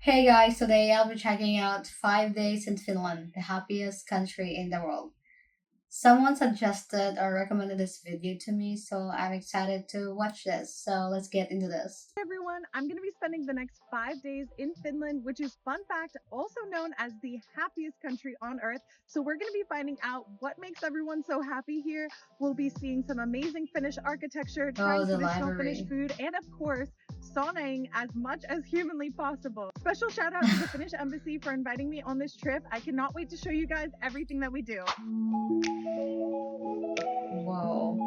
Hey guys, today I'll be checking out 5 Days in Finland, the happiest country in the world. Someone suggested or recommended this video to me, so I'm excited to watch this. So let's get into this. Hey everyone, I'm going to be spending the next 5 days in Finland, which is, fun fact, also known as the happiest country on earth. So we're going to be finding out what makes everyone so happy here. We'll be seeing some amazing Finnish architecture, Oh, trying the traditional Finnish library. food, and of course, saunaing as much as humanly possible. Special shout out to the Finnish embassy for inviting me on this trip. I cannot wait to show you guys everything that we do. Whoa.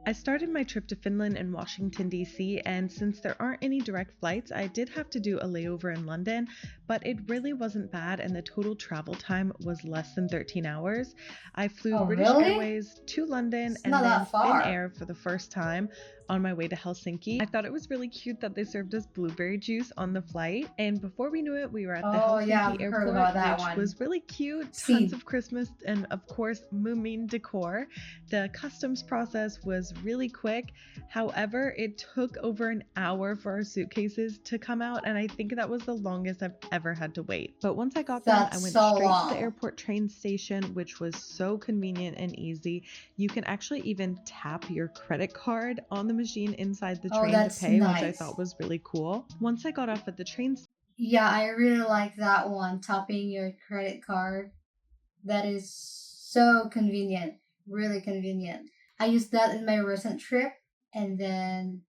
I started my trip to Finland in Washington, D.C., and since there aren't any direct flights, I did have to do a layover in London, but it really wasn't bad, and the total travel time was less than 13 hours. I flew Oh, British really? Airways to London It's and not then that far. Finnair for the first time on my way to Helsinki. I thought it was really cute that they served us blueberry juice on the flight, and before we knew it, we were at the Oh, yeah, Helsinki I've heard airport, about that which one. was really cute. Tons Seed. of Christmas and, of course, Moomin decor. The customs process was really quick. However, it took over an hour for our suitcases to come out, and I think that was the longest I've ever had to wait. But once I got them, I That's went so straight to the long. airport train station, which was so convenient and easy. You can actually even tap your credit card on the machine inside the Oh, train to that's pay, which I nice. thought was really cool. Once I got off at the train Yeah, I really like that one, tapping your credit card. That is so convenient, really convenient. I used that in my recent trip and then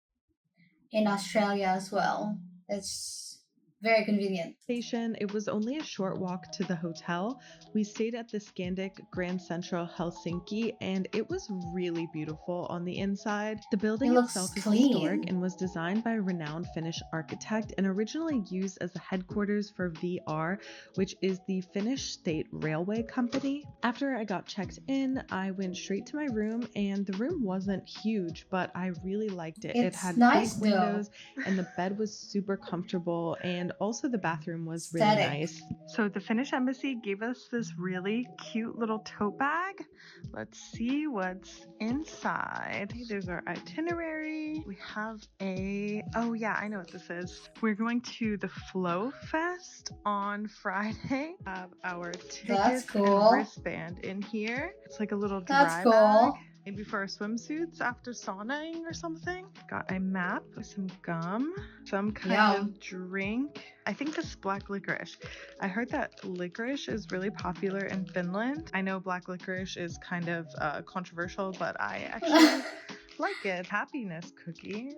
in Australia as well. It's very convenient. station, it was only a short walk to the hotel. We stayed at the Scandic Grand Central Helsinki, and it was really beautiful on the inside. The It building looks itself is historic clean. and was designed by a renowned Finnish architect and originally used as the headquarters for VR, which is the Finnish State Railway Company. After I got checked in, I went straight to my room, and the room wasn't huge, but I really liked it. It It's had big nice though. windows, and the bed was super comfortable, and also the bathroom was really Aesthetic. nice. So the Finnish embassy gave us this really cute little tote bag. Let's see what's inside. There's our itinerary. We have oh yeah, I know what this is. We're going to the Flow Fest on Friday. Have our That's tickets and cool. wristband in here. It's like a little That's dry bag. cool. Maybe for our swimsuits after saunaing or something. Got a map with some gum, some kind Yum. of drink. I think this is black licorice. I heard that licorice is really popular in Finland. I know black licorice is kind of controversial, but I actually like it. Happiness cookie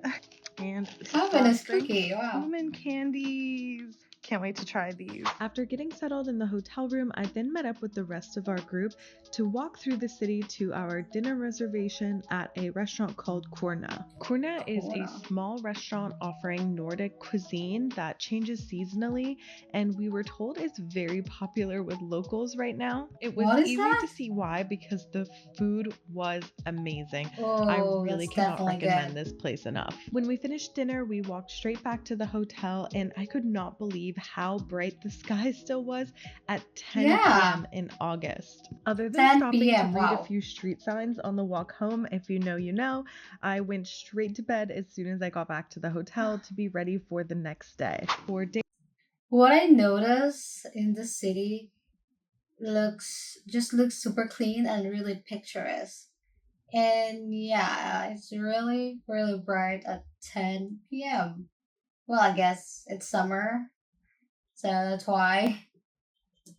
and Happiness some cookie. Wow. human candies. Can't wait to try these. After getting settled in the hotel room, I then met up with the rest of our group to walk through the city to our dinner reservation at a restaurant called Kurna. Kurna is a Wow. small restaurant offering Nordic cuisine that changes seasonally, and we were told it's very popular with locals right now. It was What is easy that? to see why because the food was amazing. I Oh, really that's cannot definitely recommend good. this place enough. When we finished dinner, we walked straight back to the hotel, and I could not believe how bright the sky still was at 10 Yeah. p.m. in August. Other than 10 stopping to p.m. read a Wow. few street signs on the walk home, if you know, you know, I went straight to bed as soon as I got back to the hotel to be ready for the next day. For day What I notice in the city looks super clean and really picturesque. And yeah, it's really bright at 10 p.m. Well, I guess it's summer, so that's why.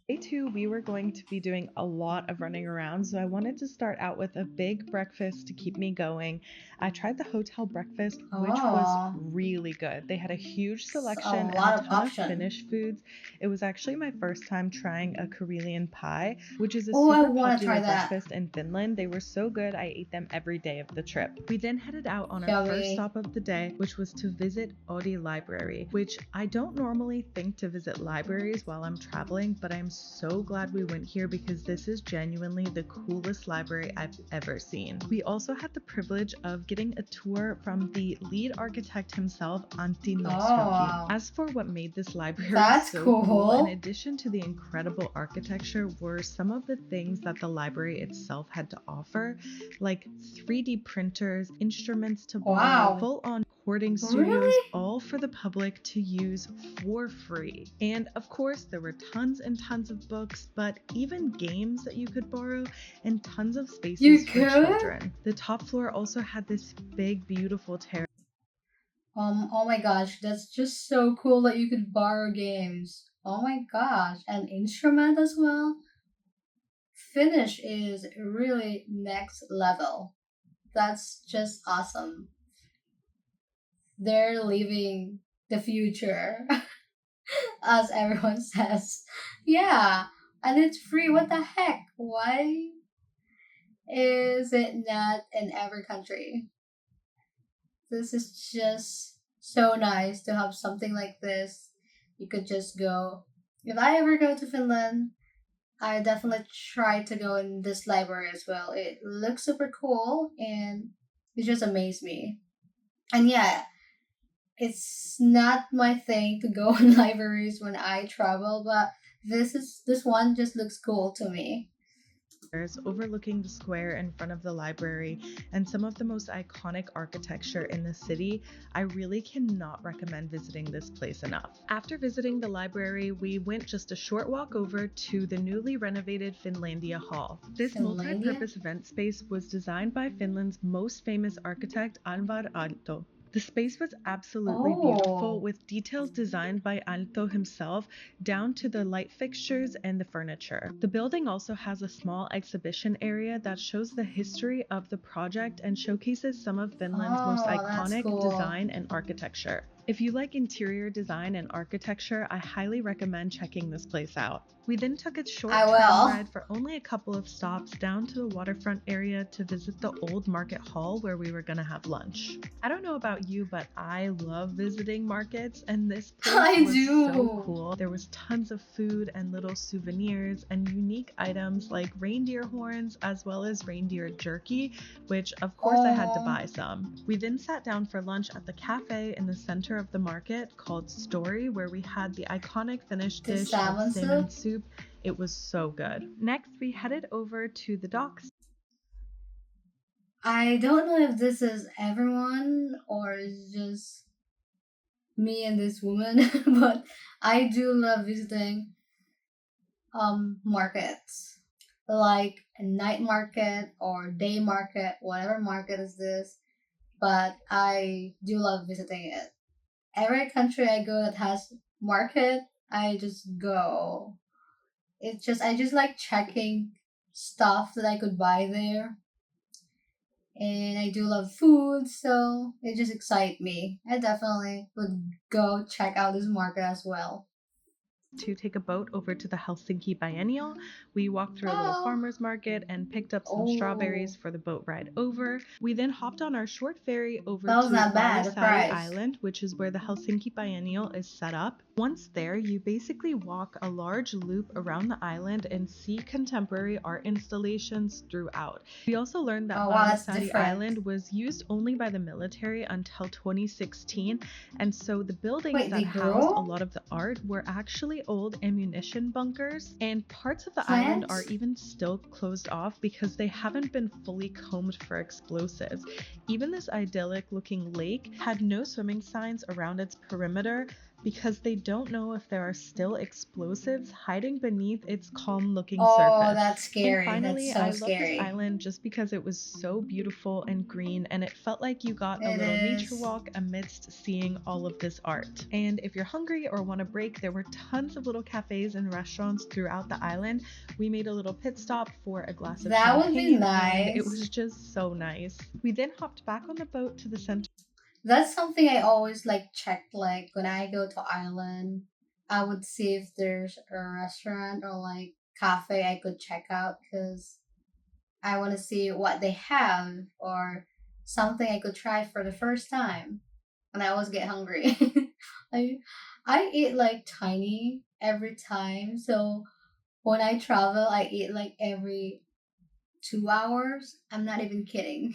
Day two, we were going to be doing a lot of running around, so I wanted to start out with a big breakfast to keep me going. I tried the hotel breakfast, which was Oh, really good. They had a huge it's a selection and a lot of ton of option. Finnish foods. It was actually my first time trying a Karelian pie, which is a Oh, I super want to popular try that. breakfast in Finland. They were so good, I ate them every day of the trip. We then headed out on our first Yummy. stop of the day, which was to visit Odi Library, which I don't normally think to visit libraries while I'm traveling, but I'm so glad we went here because this is genuinely the coolest library I've ever seen. We also had the privilege of getting a tour from the lead architect himself, Antti Oh, Nostroki. wow. As for what made this library That's so cool, in cool. addition to the incredible architecture, were some of the things that the library itself had to offer, like 3D printers, instruments to borrow, Wow. full-on recording studios, Really? all for the public to use for free. And of course, there were tons and tons of books, but even games that you could borrow, and tons of spaces You for could? children. The top floor also had this big, beautiful terrace. Oh my gosh, that's just so cool that you could borrow games. Oh my gosh, an instrument as well? Finnish is really next level. That's just awesome. They're living the future, as everyone says. Yeah, and it's free. What the heck? Why is it not in every country? This is just so nice to have something like this. You could just go. If I ever go to Finland, I definitely try to go in this library as well. It looks super cool and it just amazed me. And yeah, it's not my thing to go in libraries when I travel, but this one just looks cool to me. Overlooking the square in front of the library and some of the most iconic architecture in the city, I really cannot recommend visiting this place enough. After visiting the library, we went just a short walk over to the newly renovated Finlandia Hall. This Finlandia? multi-purpose event space was designed by Finland's most famous architect, Alvar Aalto. The space was absolutely beautiful, with details designed by Aalto himself down to the light fixtures and the furniture. The building also has a small exhibition area that shows the history of the project and showcases some of Finland's most iconic design and architecture. If you like interior design and architecture, I highly recommend checking this place out. We then took a short tram ride for only a couple of stops down to the waterfront area to visit the old market hall where we were gonna have lunch. I don't know about you, but I love visiting markets, and this place was so cool. There was tons of food and little souvenirs and unique items like reindeer horns as well as reindeer jerky, which of course I had to buy some. We then sat down for lunch at the cafe in the center of the market called Story, where we had the iconic Finnish dish of salmon soup. It was so good. Next, we headed over to the docks. I don't know if this is everyone or is just me and this woman, but I do love visiting markets. Like a night market or day market, whatever market is this, but I do love visiting it. Every country I go that has market, I just go. I just like checking stuff that I could buy there. And I do love food, so it just excites me. I definitely would go check out this market as well. To take a boat over to the Helsinki Biennial. We walked through a little farmer's market and picked up some strawberries for the boat ride over. We then hopped on our short ferry over to Lappeenranta Island, which is where the Helsinki Biennial is set up. Once there, you basically walk a large loop around the island and see contemporary art installations throughout. We also learned that Lappeenranta Island was used only by the military until 2016, and so the buildings that housed a lot of the art were actually old ammunition bunkers, and parts of the island are even still closed off because they haven't been fully combed for explosives. Even this idyllic looking lake had no swimming signs around its perimeter because they don't know if there are still explosives hiding beneath its calm looking surface. Oh, that's scary. And finally, That's so I love scary. this island just because it was so beautiful and green, and it felt like you got a little nature walk amidst seeing all of this art. And if you're hungry or want a break, there were tons of little cafes and restaurants throughout the island. We made a little pit stop for a glass of champagne. That would be nice. And it was just so nice. We then hopped back on the boat to the center. That's something I always like check. Like when I go to Ireland, I would see if there's a restaurant or like cafe I could check out because I want to see what they have or something I could try for the first time. And I always get hungry. I I eat like tiny every time, so When I travel, I eat like every 2 hours. I'm not even kidding.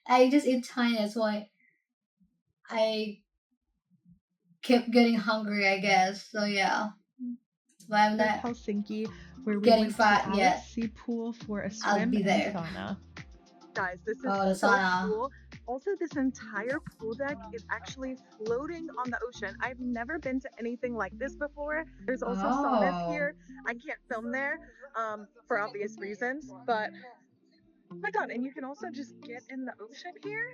I just eat tiny. That's why I kept getting hungry, I guess. So yeah, but I'm not Helsinki, where we getting went to fat Alice yet. Sea Pool for a I'll swim be and there. sauna. Guys, this is Oh, the so sauna. cool. Also, this entire pool deck is actually floating on the ocean. I've never been to anything like this before. There's also saunas Oh, here. I can't film there for obvious reasons, but oh my god, and you can also just get in the ocean here.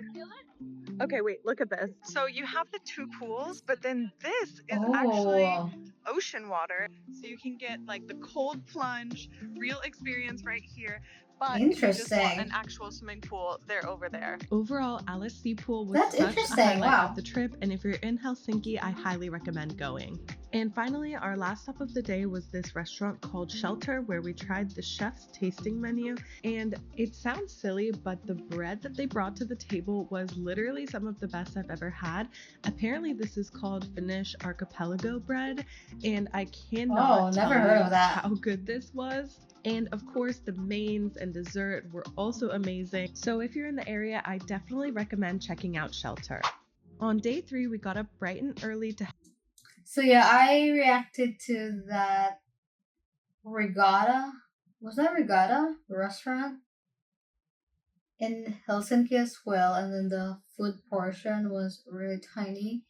Okay, wait, look at this. So you have the two pools, but then this is actually oh, ocean water. So you can get like the cold plunge, real experience right here. But if you just want an interesting. actual swimming pool, they're over there. Overall, Alice Sea Pool was That's such a interesting. highlight of Wow. the trip, and if you're in Helsinki, I highly recommend going. And finally, our last stop of the day was this restaurant called Shelter, where we tried the chef's tasting menu. And it sounds silly, but the bread that they brought to the table was literally some of the best I've ever had. Apparently, this is called Finnish archipelago bread, and I Oh, cannot never tell heard you of that. how good this was. And of course, the mains and dessert were also amazing. So if you're in the area, I definitely recommend checking out Shelter. On day 3, we got up bright and early to So yeah, I reacted to that regatta. Was that regatta restaurant in Helsinki as well? And then the food portion was really tiny.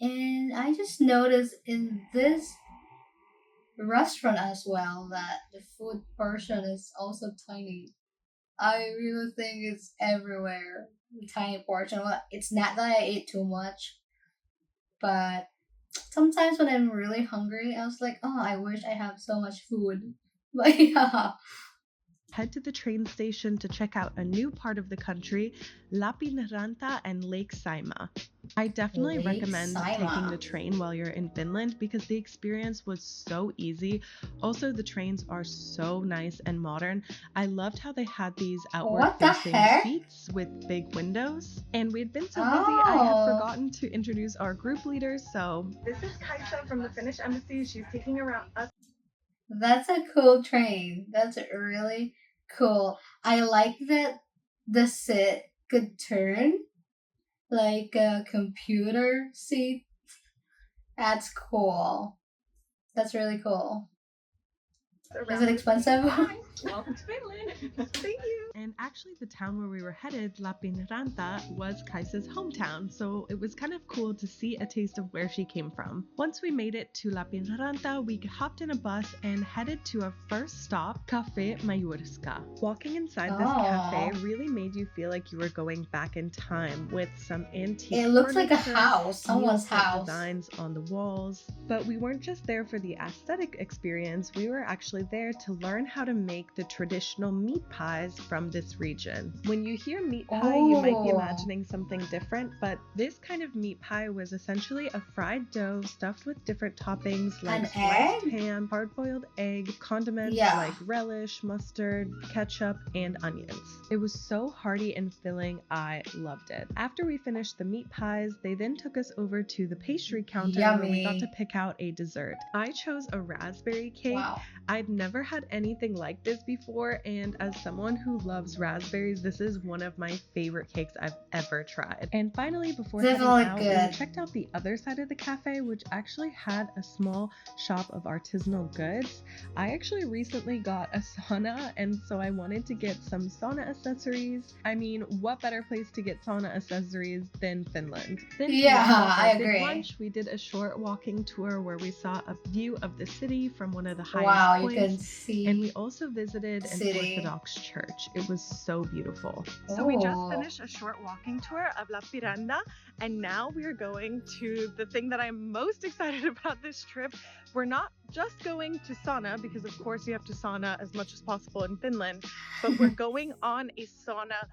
And I just noticed in this restaurant as well that the food portion is also tiny. I really think it's everywhere. The tiny portion. Well, it's not that I ate too much, but sometimes when I'm really hungry, I was like, oh, I wish I have so much food. But yeah. head to the train station to check out a new part of the country, Lappeenranta and Lake Saima. I definitely Lake recommend taking the Saima. train while you're in Finland because the experience was so easy. Also, the trains are so nice and modern. I loved how they had these outward What the facing heck? seats with big windows. And we'd been so busy, I had Oh, forgotten to introduce our group leaders. So, this is Kaisa from the Finnish embassy. She's taking around us. that's a cool train. That's really cool. I like that the seat could turn like a computer seat. That's cool. That's really cool. Is it expensive? Welcome to Finland. Thank you. And actually, the town where we were headed, Lappeenranta, was Kaisa's hometown, so it was kind of cool to see a taste of where she came from. Once we made it to Lappeenranta, we hopped in a bus and headed to our first stop, Cafe Majurska. Walking inside this cafe really made you feel like you were going back in time with some antique It looks like a furniture, house, someone's neon house. designs on the walls. But we weren't just there for the aesthetic experience, we were actually there to learn how to make the traditional meat pies from this region. When you hear meat pie, you might be imagining something different, but this kind of meat pie was essentially a fried dough stuffed with different toppings like sliced ham, hard-boiled egg, condiments like relish, mustard, ketchup, and onions. It was so hearty and filling, I loved it. After we finished the meat pies, they then took us over to the pastry counter where we got to pick out a dessert. I chose a raspberry cake. Wow. I'd never had anything like this before, and as someone who loves raspberries, this is one of my favorite cakes I've ever tried. And finally, before heading out, we checked out the other side of the cafe, which actually had a small shop of artisanal goods. I actually recently got a sauna, and so I wanted to get some sauna accessories. I mean, what better place to get sauna accessories than Finland? Then I agree. Lunch, we did a short walking tour where we saw a view of the city from one of the highest Wow, points, you can see. and we also visited an Orthodox church. It was so beautiful. So we just finished a short walking tour of Lappeenranta, and now we are going to the thing that I'm most excited about this trip. We're not just going to sauna, because of course you have to sauna as much as possible in Finland, but we're going on a sauna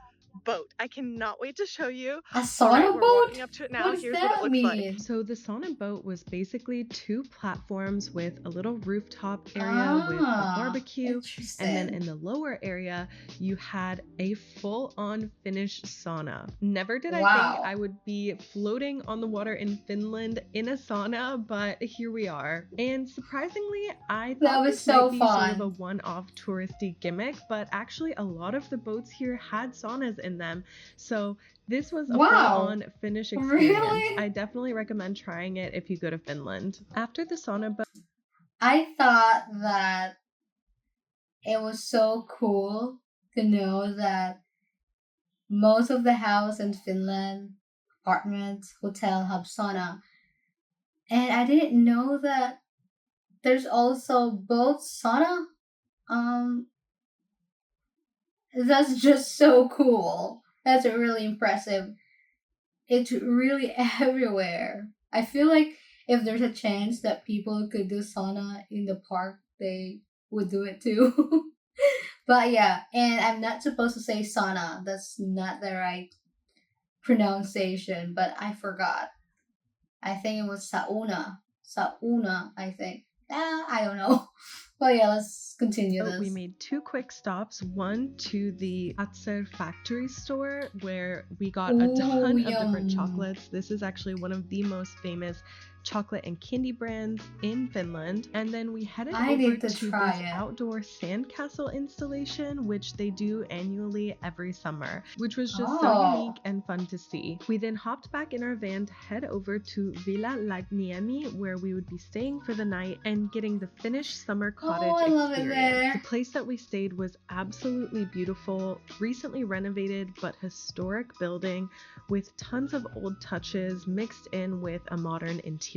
boat. I cannot wait to show you. A All sauna right, we're boat? walking up to it now. What does Here's what it that looks like. mean? So the sauna boat was basically 2 platforms with a little rooftop area with a barbecue. Interesting. And then in the lower area, you had a full-on Finnish sauna. Never did I think I would be floating on the water in Finland in a sauna, but here we are. And surprisingly, I That thought was this so might be sort of fun. a one-off touristy gimmick, but actually a lot of the boats here had saunas in them. So this was a full-on Finnish experience. Really? I definitely recommend trying it if you go to Finland. After the sauna boat, I thought that it was so cool to know that most of the house in Finland, apartments, hotel have sauna. And I didn't know that there's also both sauna. That's just so cool. That's really impressive. It's really everywhere. I feel like if there's a chance that people could do sauna in the park, they would do it too. But yeah, and I'm not supposed to say sauna. That's not the right pronunciation, but I forgot. I think it was sauna. Sauna, I think. I don't know. But yeah, let's continue this. we made 2 quick stops. One to the Atzer factory store where we got a ton of different chocolates. This is actually one of the most famous chocolate and candy brands in Finland. And then we headed over to this outdoor sandcastle installation, which they do annually every summer, which was just so unique and fun to see. We then hopped back in our van to head over to Villa Laipniemi, where we would be staying for the night and getting the Finnish summer cottage experience. The place that we stayed was absolutely beautiful, recently renovated but historic building with tons of old touches mixed in with a modern interior.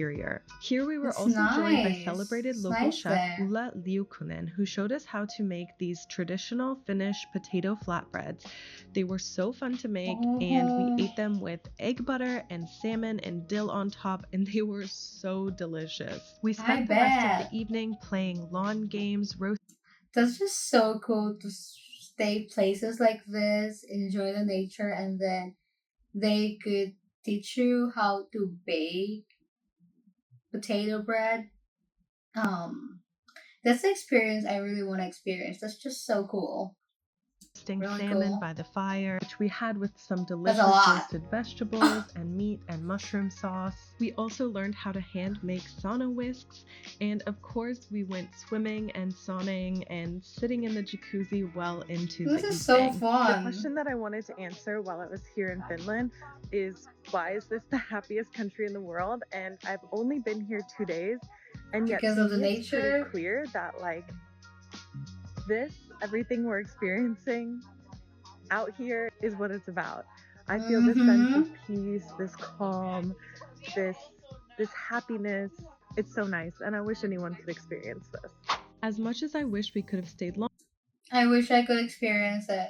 Here we were also joined by celebrated local chef Ulla Liukunen, who showed us how to make these traditional Finnish potato flatbreads. They were so fun to make, and we ate them with egg butter and salmon and dill on top, and they were so delicious. We spent the rest of the evening playing lawn games, That's just so cool to stay places like this, enjoy the nature, and then they could teach you how to bake potato bread. That's the experience I really want to experience. That's just so cool. Salmon by the fire, which we had with some delicious roasted vegetables and meat and mushroom sauce. We also learned how to hand make sauna whisks, and of course we went swimming and sauning and sitting in the jacuzzi well into the evening. This is so fun. The question that I wanted to answer while I was here in Finland is, why is this the happiest country in the world? And I've only been here 2 days, and yet because of the nature, it's pretty clear that like everything we're experiencing out here is what it's about. I feel this sense of peace, this calm, this happiness. It's so nice, and I wish anyone could experience this. As much as I wish we could have stayed longer, I wish I could experience it.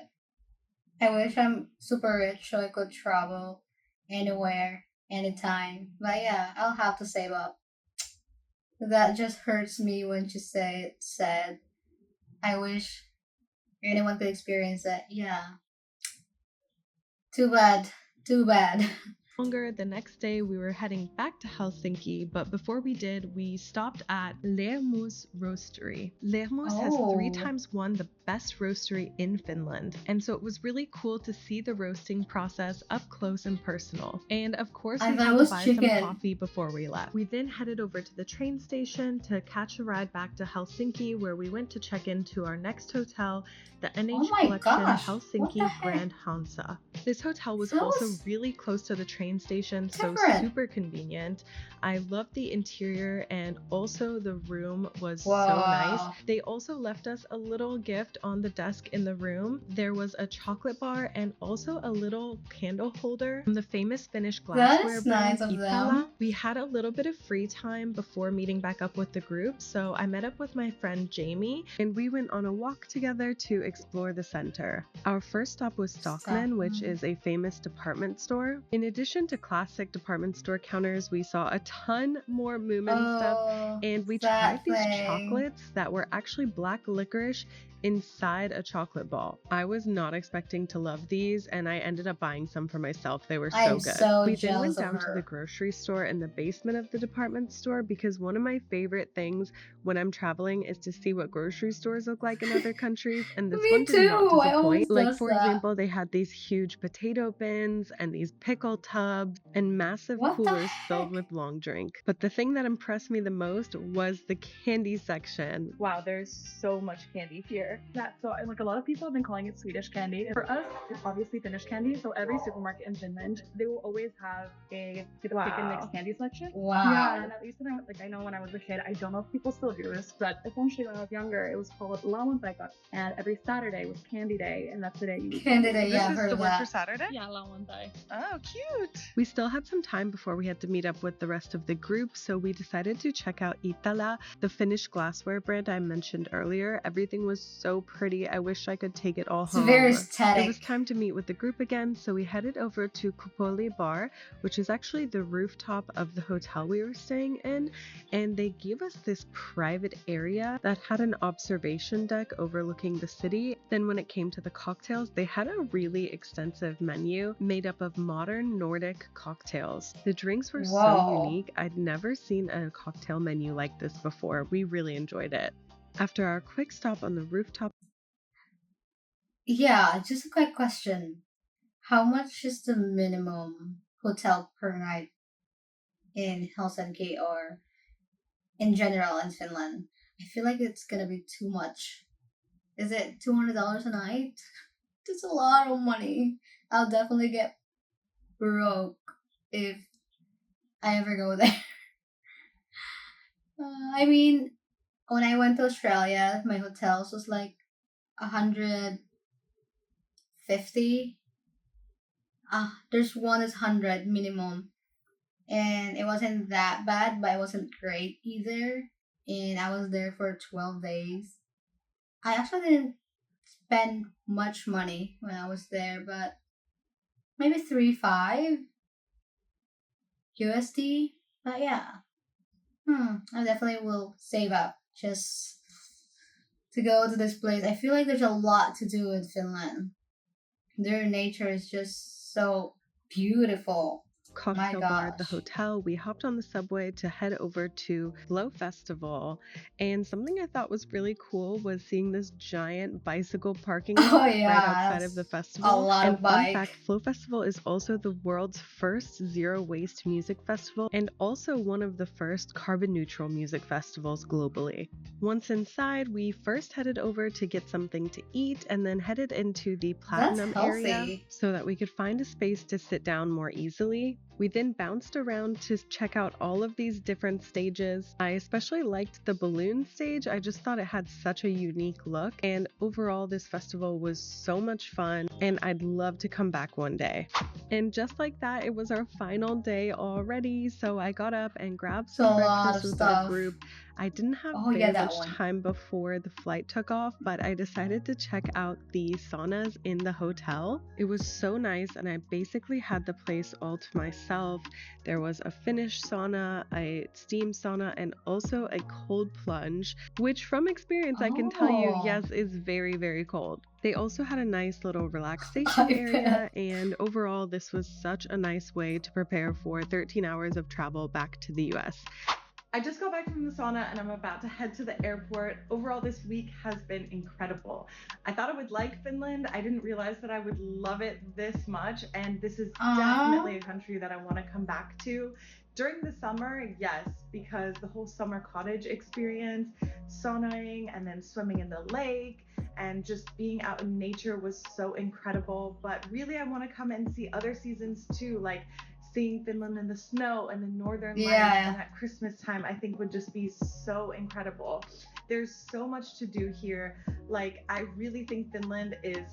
I wish I'm super rich so I could travel anywhere, anytime. But yeah, I'll have to save up. That just hurts me when you said, I wish anyone could experience it. Yeah. Too bad. The next day we were heading back to Helsinki, but before we did, we stopped at Lermus Roastery. Lermus has 3 times won the best roastery in Finland, and so it was really cool to see the roasting process up close and personal. And of course we had to buy some coffee before we left. We then headed over to the train station to catch a ride back to Helsinki, where we went to check into our next hotel, the NH Collection Helsinki Grand Hansa. This hotel was also really close to the train station, so super convenient. I loved the interior, and also the room was so nice. They also left us a little gift on the desk in the room. There was a chocolate bar and also a little candle holder from the famous Finnish glassware brand Itala. We had a little bit of free time before meeting back up with the group, so I met up with my friend Jamie, and we went on a walk together to explore the center. Our first stop was Stockman, which is a famous department store. In addition to classic department store counters, we saw a ton more Moomin stuff, and we tried these chocolates that were actually black licorice inside a chocolate ball. I was not expecting to love these, and I ended up buying some for myself. They were so I'm good. so We then jealous went of down to the her. grocery store in the basement of the department store because one of my favorite things when I'm traveling is to see what grocery stores look like in other countries, and this one Me did not too. I always disappoint. Like, does for that. example, they had these huge potato bins and these pickle tubs and massive What the coolers filled heck? with long drink. But the thing that impressed me the most was the candy section. Wow, there's so much candy here. Yeah, so like a lot of people have been calling it Swedish candy. For us, it's obviously Finnish candy. So every supermarket in Finland, they will always have a pick and mix candy selection. Wow. Yeah, and at least when I know when I was a kid, I don't know if people still do this, but essentially when I was younger, it was called lauantai, and every Saturday was candy day, and that's the day you Candy day, yeah, This I've is heard the of word that. for Saturday? Yeah, lauantai. Oh, cute. We still had some time before we had to meet up with the rest of the group, so we decided to check out Itala, the Finnish glassware brand I mentioned earlier. Everything was so pretty. I wish I could take it all It's home. very It aesthetic. was time to meet with the group again, so we headed over to Kupoli Bar, which is actually the rooftop of the hotel we were staying in, and they gave us this private area that had an observation deck overlooking the city. Then when it came to the cocktails, they had a really extensive menu made up of modern Nordic cocktails. The drinks were so Whoa. unique. I'd never seen a cocktail menu like this before. We really enjoyed it. After our quick stop on the rooftop, Yeah, just a quick question. How much is the minimum hotel per night in Helsinki or in general in Finland? I feel like it's gonna be too much. Is it $200 a night? That's a lot of money. I'll definitely get broke if I ever go there. I mean, when I went to Australia, my hotels was like 150. There's one is 100 minimum, and it wasn't that bad, but it wasn't great either. And I was there for 12 days. I actually didn't spend much money when I was there, but maybe 3-5 USD. But yeah, I definitely will save up just to go to this place. I feel like there's a lot to do in Finland. Their nature is just so beautiful. cocktail bar at the gosh. hotel, we hopped on the subway to head over to Flow Festival. And something I thought was really cool was seeing this giant bicycle parking lot right outside of the festival. A lot and of fun bike. fact, Flow Festival is also the world's first zero waste music festival and also one of the first carbon neutral music festivals globally. Once inside, we first headed over to get something to eat and then headed into the platinum area healthy. so that we could find a space to sit down more easily. We then bounced around to check out all of these different stages. I especially liked the balloon stage. I just thought it had such a unique look, and overall this festival was so much fun and I'd love to come back one day. And just like that, it was our final day already, so I got up and grabbed So a some lot breakfast of with our stuff. group. I didn't have Oh, very yeah, that much one. time before the flight took off, but I decided to check out the saunas in the hotel. It was so nice, and I basically had the place all to myself. There was a Finnish sauna, a steam sauna, and also a cold plunge, which from experience I can tell you, yes, is very, very cold. They also had a nice little relaxation area, and overall this was such a nice way to prepare for 13 hours of travel back to the US. I just got back from the sauna and I'm about to head to the airport. Overall, this week has been incredible. I thought I would like Finland. I didn't realize that I would love it this much, and this is definitely a country that I want to come back to. During the summer, yes, because the whole summer cottage experience, saunaing and then swimming in the lake and just being out in nature was so incredible. But really, I want to come and see other seasons too, like seeing Finland in the snow and the northern lights and at Christmas time, I think would just be so incredible. There's so much to do here. Like, I really think Finland is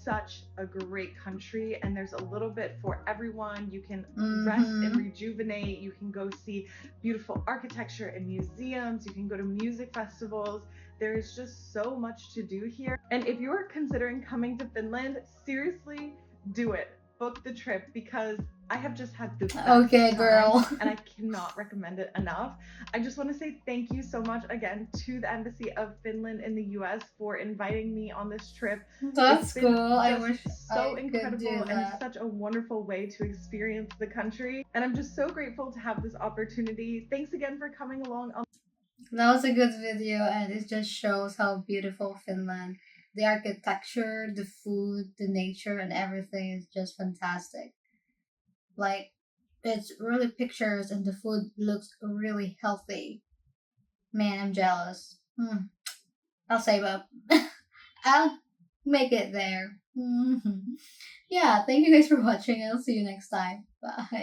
such a great country, and there's a little bit for everyone. You can rest and rejuvenate. You can go see beautiful architecture and museums. You can go to music festivals. There is just so much to do here. And if you're considering coming to Finland, seriously, do it. Book the trip, because I have just had the best Okay, time, girl. and I cannot recommend it enough. I just want to say thank you so much again to the Embassy of Finland in the US for inviting me on this trip. That's It's been cool. I just wish so I could incredible do and that. such a wonderful way to experience the country. And I'm just so grateful to have this opportunity. Thanks again for coming along. That was a good video, and it just shows how beautiful Finland. The architecture, the food, the nature, and everything is just fantastic. Like, it's really pictures, and the food looks really healthy. Man, I'm jealous. I'll save up. I'll make it there. Yeah, thank you guys for watching. I'll see you next time. Bye.